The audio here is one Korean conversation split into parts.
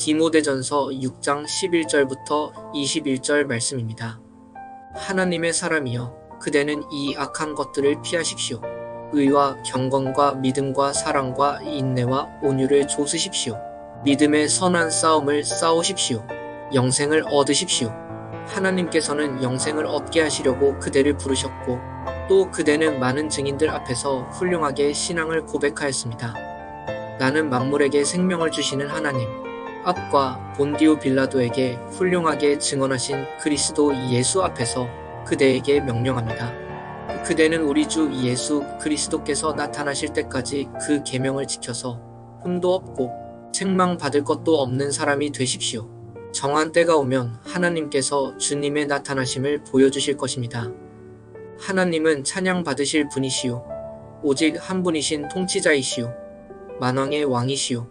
디모데전서 6장 11절부터 21절 말씀입니다. 하나님의 사람이여, 그대는 이 악한 것들을 피하십시오. 의와 경건과 믿음과 사랑과 인내와 온유를 조으십시오. 믿음의 선한 싸움을 싸우십시오. 영생을 얻으십시오. 하나님께서는 영생을 얻게 하시려고 그대를 부르셨고, 또 그대는 많은 증인들 앞에서 훌륭하게 신앙을 고백하였습니다. 나는 만물에게 생명을 주시는 하나님, 압과 본디오 빌라도에게 훌륭하게 증언하신 그리스도 예수 앞에서 그대에게 명령합니다. 그대는 우리 주 예수 그리스도께서 나타나실 때까지 그 계명을 지켜서 흠도 없고 책망받을 것도 없는 사람이 되십시오. 정한 때가 오면 하나님께서 주님의 나타나심을 보여주실 것입니다. 하나님은 찬양받으실 분이시요, 오직 한 분이신 통치자이시요, 만왕의 왕이시요,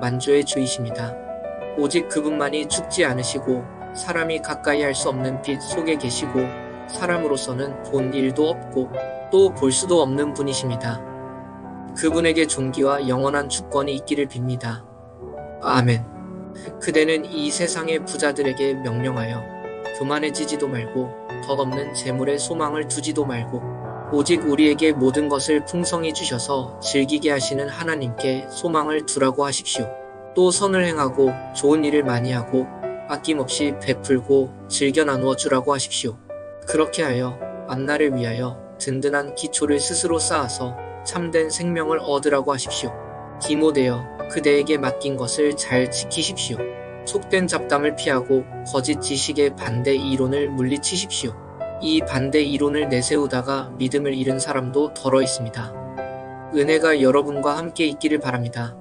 만주의 주이십니다. 오직 그분만이 죽지 않으시고 사람이 가까이 할 수 없는 빛 속에 계시고 사람으로서는 본 일도 없고 또 볼 수도 없는 분이십니다. 그분에게 존귀와 영원한 주권이 있기를 빕니다. 아멘. 그대는 이 세상의 부자들에게 명령하여 교만해지지도 말고 덧없는 재물에 소망을 두지도 말고 오직 우리에게 모든 것을 풍성히 주셔서 즐기게 하시는 하나님께 소망을 두라고 하십시오. 또 선을 행하고 좋은 일을 많이 하고 아낌없이 베풀고 즐겨 나누어 주라고 하십시오. 그렇게 하여 앞날을 위하여 든든한 기초를 스스로 쌓아서 참된 생명을 얻으라고 하십시오. 디모데여, 그대에게 맡긴 것을 잘 지키십시오. 속된 잡담을 피하고 거짓 지식의 반대 이론을 물리치십시오. 이 반대 이론을 내세우다가 믿음을 잃은 사람도 덜어 있습니다. 은혜가 여러분과 함께 있기를 바랍니다.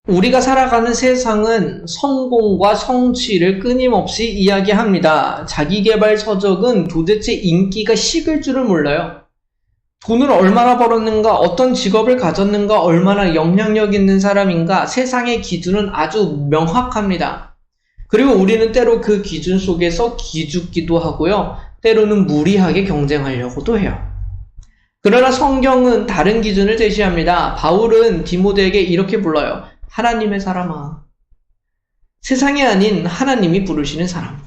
우리가 살아가는 세상은 성공과 성취를 끊임없이 이야기합니다. 자기계발 서적은 도대체 인기가 식을 줄을 몰라요. 돈을 얼마나 벌었는가, 어떤 직업을 가졌는가, 얼마나 영향력 있는 사람인가, 세상의 기준은 아주 명확합니다. 그리고 우리는 때로 그 기준 속에서 기죽기도 하고요. 때로는 무리하게 경쟁하려고도 해요. 그러나 성경은 다른 기준을 제시합니다. 바울은 디모데에게 이렇게 불러요. 하나님의 사람아. 세상이 아닌 하나님이 부르시는 사람.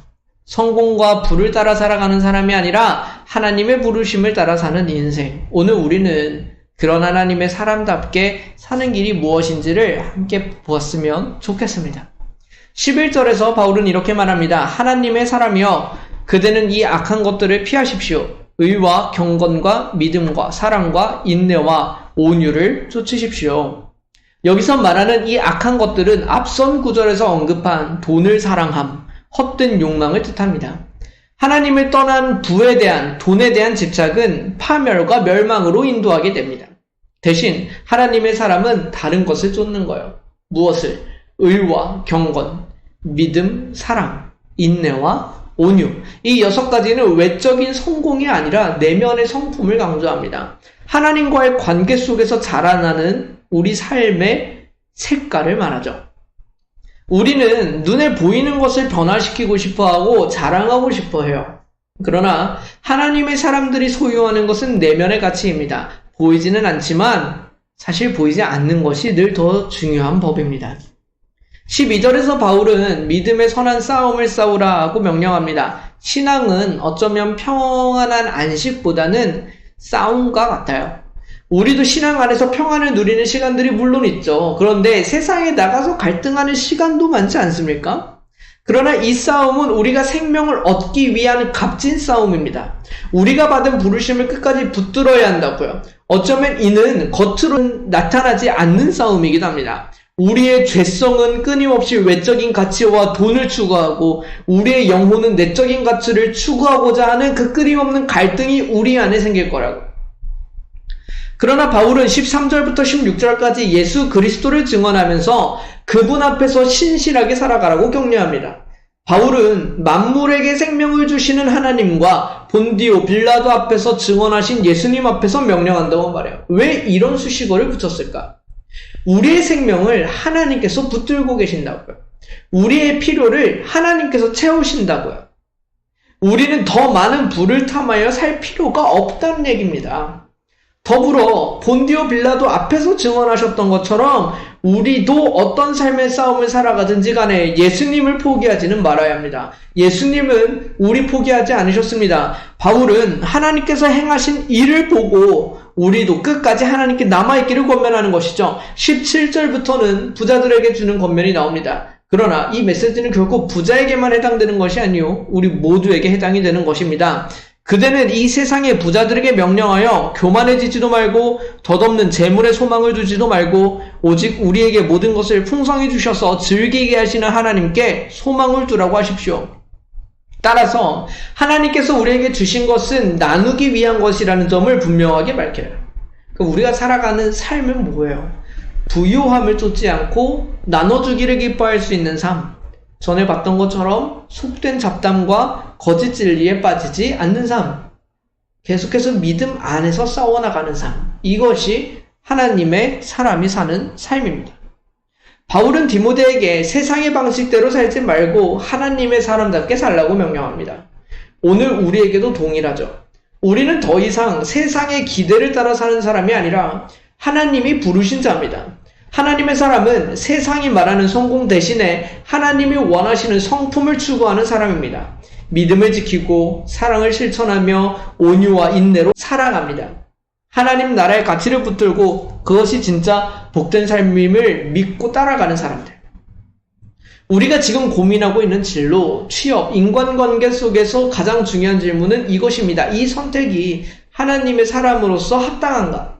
성공과 부를 따라 살아가는 사람이 아니라 하나님의 부르심을 따라 사는 인생. 오늘 우리는 그런 하나님의 사람답게 사는 길이 무엇인지를 함께 보았으면 좋겠습니다. 11절에서 바울은 이렇게 말합니다. 하나님의 사람이여, 그대는 이 악한 것들을 피하십시오. 의와 경건과 믿음과 사랑과 인내와 온유를 쫓으십시오. 여기서 말하는 이 악한 것들은 앞선 구절에서 언급한 돈을 사랑함, 헛된 욕망을 뜻합니다. 하나님을 떠난 부에 대한, 돈에 대한 집착은 파멸과 멸망으로 인도하게 됩니다. 대신 하나님의 사람은 다른 것을 쫓는 거예요. 무엇을? 의와 경건, 믿음, 사랑, 인내와 온유. 이 6가지는 외적인 성공이 아니라 내면의 성품을 강조합니다. 하나님과의 관계 속에서 자라나는 우리 삶의 색깔을 말하죠. 우리는 눈에 보이는 것을 변화시키고 싶어하고 자랑하고 싶어해요. 그러나 하나님의 사람들이 소유하는 것은 내면의 가치입니다. 보이지는 않지만 사실 보이지 않는 것이 늘 더 중요한 법입니다. 12절에서 바울은 믿음의 선한 싸움을 싸우라고 명령합니다. 신앙은 어쩌면 평안한 안식보다는 싸움과 같아요. 우리도 신앙 안에서 평안을 누리는 시간들이 물론 있죠. 그런데 세상에 나가서 갈등하는 시간도 많지 않습니까? 그러나 이 싸움은 우리가 생명을 얻기 위한 값진 싸움입니다. 우리가 받은 부르심을 끝까지 붙들어야 한다고요. 어쩌면 이는 겉으로 나타나지 않는 싸움이기도 합니다. 우리의 죄성은 끊임없이 외적인 가치와 돈을 추구하고 우리의 영혼은 내적인 가치를 추구하고자 하는 그 끊임없는 갈등이 우리 안에 생길 거라고. 그러나 바울은 13절부터 16절까지 예수 그리스도를 증언하면서 그분 앞에서 신실하게 살아가라고 격려합니다. 바울은 만물에게 생명을 주시는 하나님과 본디오 빌라도 앞에서 증언하신 예수님 앞에서 명령한다고 말해요. 왜 이런 수식어를 붙였을까? 우리의 생명을 하나님께서 붙들고 계신다고요. 우리의 필요를 하나님께서 채우신다고요. 우리는 더 많은 부를 탐하여 살 필요가 없다는 얘기입니다. 더불어 본디오 빌라도 앞에서 증언하셨던 것처럼 우리도 어떤 삶의 싸움을 살아가든지 간에 예수님을 포기하지는 말아야 합니다. 예수님은 우리 포기하지 않으셨습니다. 바울은 하나님께서 행하신 일을 보고 우리도 끝까지 하나님께 남아있기를 권면하는 것이죠. 17절부터는 부자들에게 주는 권면이 나옵니다. 그러나 이 메시지는 결코 부자에게만 해당되는 것이 아니요 우리 모두에게 해당이 되는 것입니다. 그대는 이 세상의 부자들에게 명령하여 교만해지지도 말고 덧없는 재물에 소망을 두지도 말고 오직 우리에게 모든 것을 풍성히 주셔서 즐기게 하시는 하나님께 소망을 두라고 하십시오. 따라서 하나님께서 우리에게 주신 것은 나누기 위한 것이라는 점을 분명하게 밝혀요. 우리가 살아가는 삶은 뭐예요? 부요함을 쫓지 않고 나눠주기를 기뻐할 수 있는 삶. 전에 봤던 것처럼 속된 잡담과 거짓 진리에 빠지지 않는 삶. 계속해서 믿음 안에서 싸워나가는 삶. 이것이 하나님의 사람이 사는 삶입니다. 바울은 디모데에게 세상의 방식대로 살지 말고 하나님의 사람답게 살라고 명령합니다. 오늘 우리에게도 동일하죠. 우리는 더 이상 세상의 기대를 따라 사는 사람이 아니라 하나님이 부르신 자입니다. 하나님의 사람은 세상이 말하는 성공 대신에 하나님이 원하시는 성품을 추구하는 사람입니다. 믿음을 지키고 사랑을 실천하며 온유와 인내로 살아갑니다. 하나님 나라의 가치를 붙들고 그것이 진짜 복된 삶임을 믿고 따라가는 사람들. 우리가 지금 고민하고 있는 진로, 취업, 인간관계 속에서 가장 중요한 질문은 이것입니다. 이 선택이 하나님의 사람으로서 합당한가?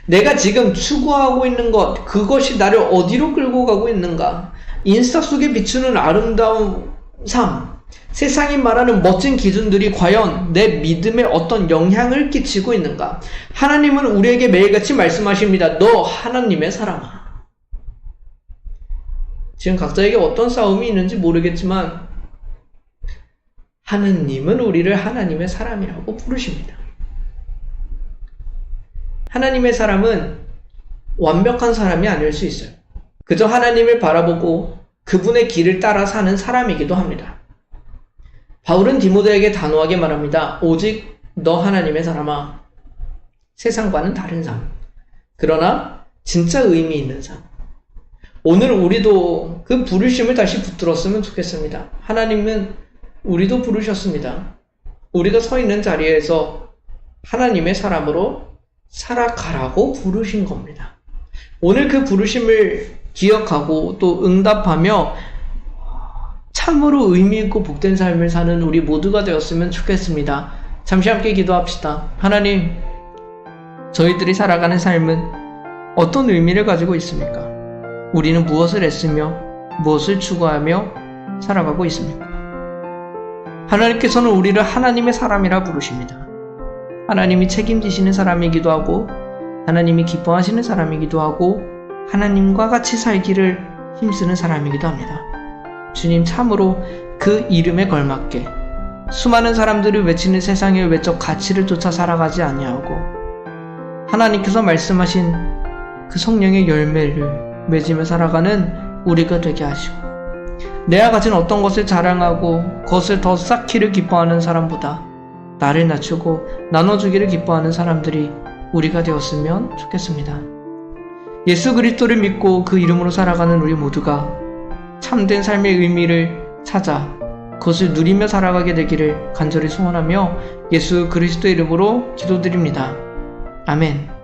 내가 지금 추구하고 있는 것, 그것이 나를 어디로 끌고 가고 있는가? 인스타 속에 비추는 아름다운 삶, 세상이 말하는 멋진 기준들이 과연 내 믿음에 어떤 영향을 끼치고 있는가? 하나님은 우리에게 매일같이 말씀하십니다. 너 하나님의 사람아. 지금 각자에게 어떤 싸움이 있는지 모르겠지만 하나님은 우리를 하나님의 사람이라고 부르십니다. 하나님의 사람은 완벽한 사람이 아닐 수 있어요. 그저 하나님을 바라보고 그분의 길을 따라 사는 사람이기도 합니다. 바울은 디모데에게 단호하게 말합니다. 오직 너 하나님의 사람아. 세상과는 다른 삶. 그러나 진짜 의미 있는 삶. 오늘 우리도 그 부르심을 다시 붙들었으면 좋겠습니다. 하나님은 우리도 부르셨습니다. 우리가 서 있는 자리에서 하나님의 사람으로 살아가라고 부르신 겁니다. 오늘 그 부르심을 기억하고 또 응답하며 참으로 의미있고 복된 삶을 사는 우리 모두가 되었으면 좋겠습니다. 잠시 함께 기도합시다. 하나님, 저희들이 살아가는 삶은 어떤 의미를 가지고 있습니까? 우리는 무엇을 애쓰며 무엇을 추구하며 살아가고 있습니까? 하나님께서는 우리를 하나님의 사람이라 부르십니다. 하나님이 책임지시는 사람이기도 하고 하나님이 기뻐하시는 사람이기도 하고 하나님과 같이 살기를 힘쓰는 사람이기도 합니다. 주님, 참으로 그 이름에 걸맞게 수많은 사람들이 외치는 세상의 외적 가치를 쫓아 살아가지 아니하고 하나님께서 말씀하신 그 성령의 열매를 맺으며 살아가는 우리가 되게 하시고 내가 가진 어떤 것을 자랑하고 그것을 더 쌓기를 기뻐하는 사람보다 나를 낮추고 나눠주기를 기뻐하는 사람들이 우리가 되었으면 좋겠습니다. 예수 그리스도를 믿고 그 이름으로 살아가는 우리 모두가 참된 삶의 의미를 찾아 그것을 누리며 살아가게 되기를 간절히 소원하며 예수 그리스도의 이름으로 기도드립니다. 아멘.